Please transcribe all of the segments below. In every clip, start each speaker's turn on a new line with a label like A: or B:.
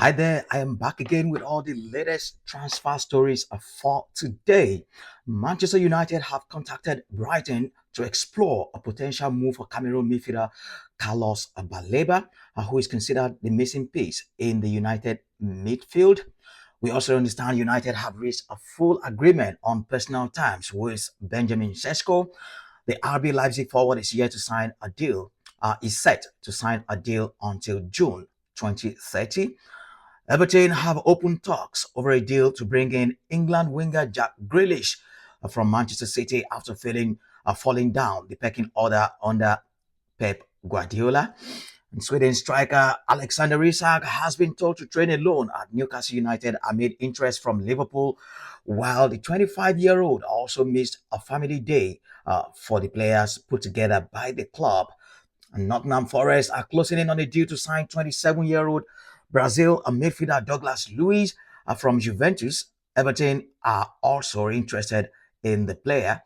A: Hi there, I am back again with all the latest transfer stories for today. Manchester United have contacted Brighton to explore a potential move for Cameroon midfielder Carlos Baleba, who is considered the missing piece in the United midfield. We also understand United have reached a full agreement on personal terms with Benjamin Sesko. The RB Leipzig forward is yet to sign a deal, is set to sign a deal until June 2030. Everton have opened talks over a deal to bring in England winger Jack Grealish from Manchester City after falling down the pecking order under Pep Guardiola. And Sweden striker Alexander Isak has been told to train alone at Newcastle United amid interest from Liverpool, while the 25-year-old also missed a family day for the players put together by the club. And Nottingham Forest are closing in on a deal to sign 27-year-old Brazil midfielder Douglas Luiz from Juventus. Everton are also interested in the player.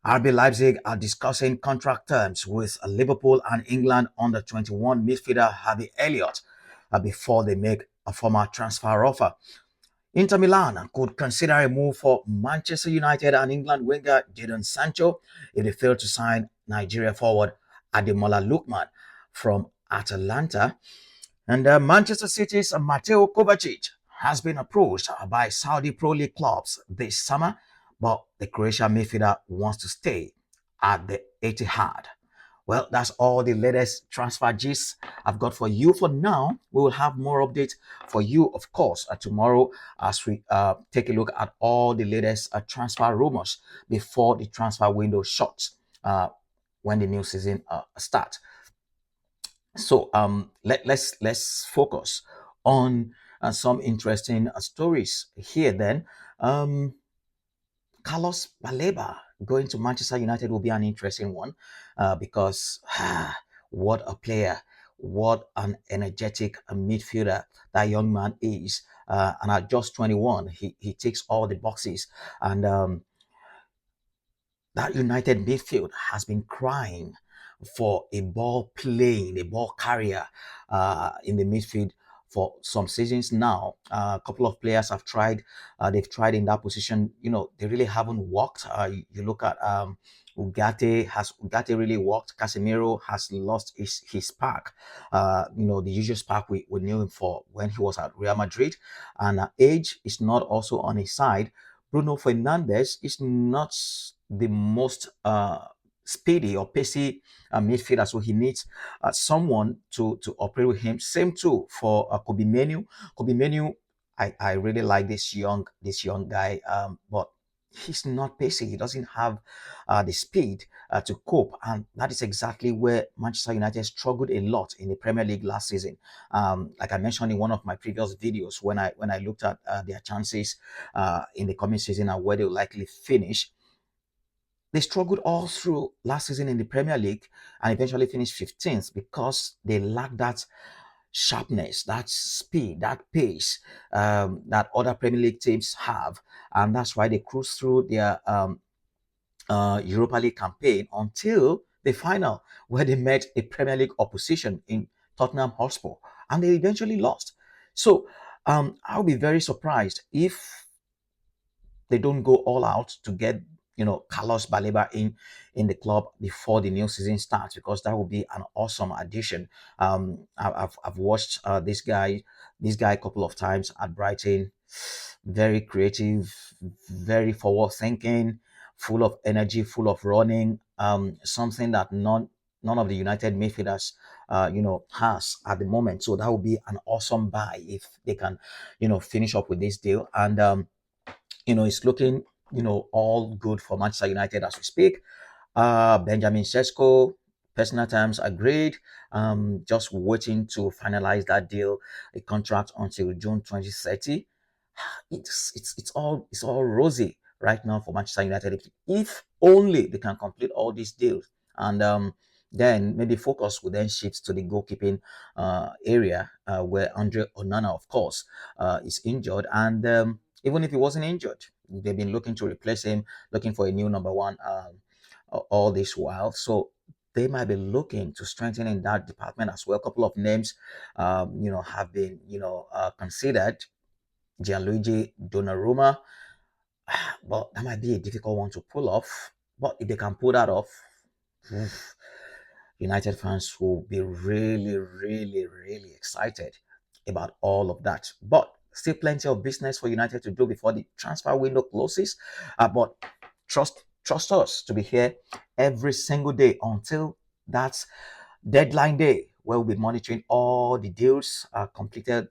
A: RB Leipzig are discussing contract terms with Liverpool and England under 21 midfielder Harvey Elliott before they make a formal transfer offer. Inter Milan could consider a move for Manchester United and England winger Jadon Sancho if they fail to sign Nigeria forward Ademola Lookman from Atalanta. And Manchester City's Mateo Kovacic has been approached by Saudi Pro League clubs this summer, but the Croatian midfielder wants to stay at the Etihad. Well, that's all the latest transfer gist I've got for you for now. We will have more updates for you, of course, tomorrow as we take a look at all the latest transfer rumors before the transfer window shuts when the new season starts. So let's focus on some interesting stories here. Then Carlos Baleba going to Manchester United will be an interesting one because what a player, what an energetic midfielder that young man is. And at just 21, he ticks all the boxes. And that United midfield has been crying for a ball playing, a ball carrier in the midfield for some seasons now. A couple of players have tried, they've tried in that position. They really haven't worked. You look at Ugarte really worked. Casemiro has lost his spark. The usual spark we knew him for when he was at Real Madrid. And age is not also on his side. Bruno Fernandes is not the most speedy or pacey midfielder, so he needs someone to operate with him. Same too for Kobe Menu. Kobe Menu, I really like this young guy, but he's not pacey. He doesn't have the speed to cope, and that is exactly where Manchester United struggled a lot in the Premier League last season. Like I mentioned in one of my previous videos, when I looked at their chances in the coming season and where they will likely finish, they struggled all through last season in the Premier League and eventually finished 15th because they lacked that sharpness, that speed, that pace that other Premier League teams have. And that's why they cruised through their Europa League campaign until the final, where they met a Premier League opposition in Tottenham Hotspur, and they eventually lost. So I'll be very surprised if they don't go all out to get Carlos Baleba in the club before the new season starts, because that would be an awesome addition. I've watched this guy a couple of times at Brighton. Very creative, very forward thinking, full of energy, full of running. Something that none of the United midfielders has at the moment. So that would be an awesome buy if they can finish up with this deal. And it's looking all good for Manchester United as we speak. Benjamin Sesko, personal terms agreed. Just waiting to finalize that deal, a contract until June 2030. It's all rosy right now for Manchester United. If only they can complete all these deals, and then maybe focus will then shift to the goalkeeping area where Andre Onana, of course, is injured. And even if he wasn't injured, they've been looking to replace him, looking for a new number one all this while. So they might be looking to strengthen in that department as well. A couple of names, have been, considered. Gianluigi Donnarumma, but that might be a difficult one to pull off. But if they can pull that off, oof, United fans will be really, really, really excited about all of that. But still plenty of business for United to do before the transfer window closes. But trust us to be here every single day until that deadline day, where we'll be monitoring all the deals, completed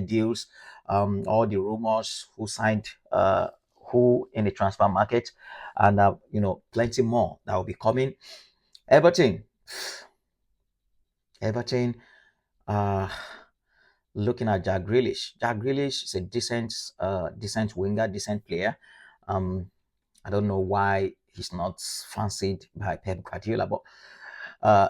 A: deals, all the rumors, who signed who in the transfer market, and plenty more that will be coming. Everton, Everton, uh, looking at Jack Grealish. Jack Grealish is a decent winger, decent player. I don't know why he's not fancied by Pep Guardiola, but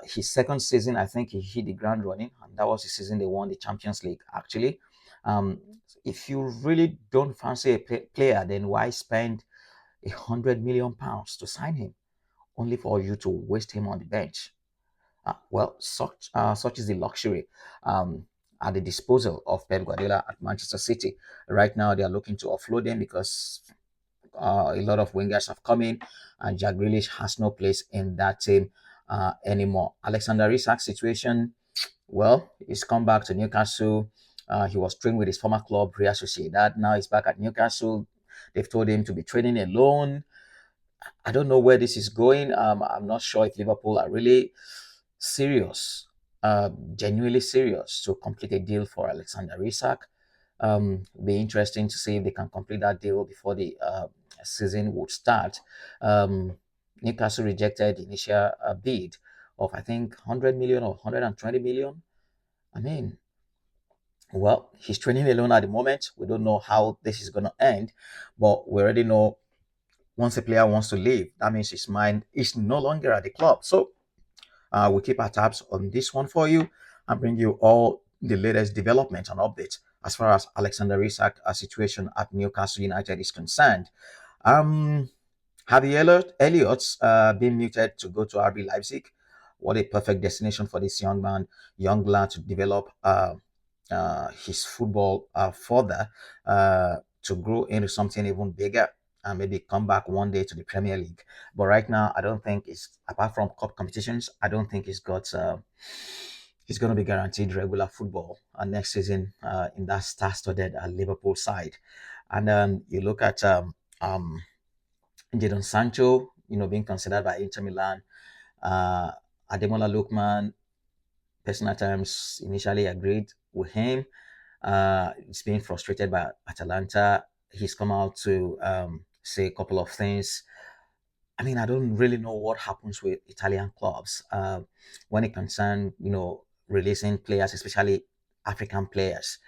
A: his second season, I think he hit the ground running, and that was the season they won the Champions League. Actually, um, if you really don't fancy a player, then why spend £100 million to sign him, only for you to waste him on the bench? Well, such is the luxury at the disposal of Pep Guardiola at Manchester City. Right now, they are looking to offload him because a lot of wingers have come in, and Jack Grealish has no place in that team anymore. Alexander Isak's situation, well, he's come back to Newcastle. He was training with his former club, Real Sociedad. Now he's back at Newcastle. They've told him to be training alone. I don't know where this is going. I'm not sure if Liverpool are really serious, genuinely serious to complete a deal for Alexander Isak. Be interesting to see if they can complete that deal before the season would start. Newcastle rejected the initial bid of, I think, 100 million or 120 million. I mean, well, he's training alone at the moment. We don't know how this is going to end, but we already know once a player wants to leave, that means his mind is no longer at the club. So we'll keep our tabs on this one for you and bring you all the latest developments and updates as far as Alexander Isak situation at Newcastle United is concerned. Harvey Elliott's been muted to go to RB Leipzig. What a perfect destination for this young lad to develop his football further, to grow into something even bigger, and maybe come back one day to the Premier League. But right now, I don't think it's, apart from cup competitions, I don't think he's got. He's going to be guaranteed regular football next season in that star-studded Liverpool side. And you look at Jadon Sancho, being considered by Inter Milan. Ademola Lookman, personal terms, initially agreed with him. He's being frustrated by Atalanta. He's come out to say a couple of things. I mean, I don't really know what happens with Italian clubs when it concerns, releasing players, especially African players.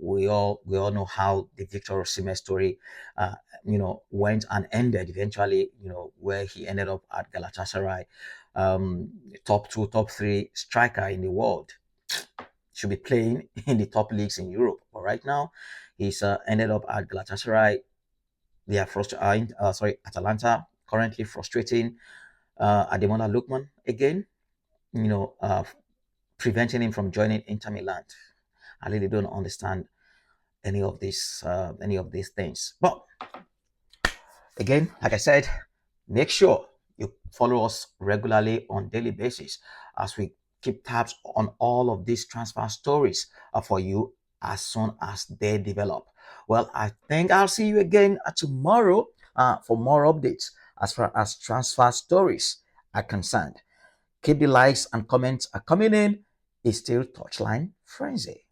A: We all know how the Victor Osimhen story, went and ended eventually. Where he ended up at Galatasaray, top 2, top 3 striker in the world. Should be playing in the top leagues in Europe, but right now he's ended up at Galatasaray. They are frustrating. Atalanta currently frustrating Ademola Lookman again. Preventing him from joining Inter Milan. I really don't understand any of these things. But again, like I said, make sure you follow us regularly on daily basis as we keep tabs on all of these transfer stories for you as soon as they develop. Well, I think I'll see you again tomorrow for more updates as far as transfer stories are concerned. Keep the likes and comments are coming in. It's still Touchline Frenzy.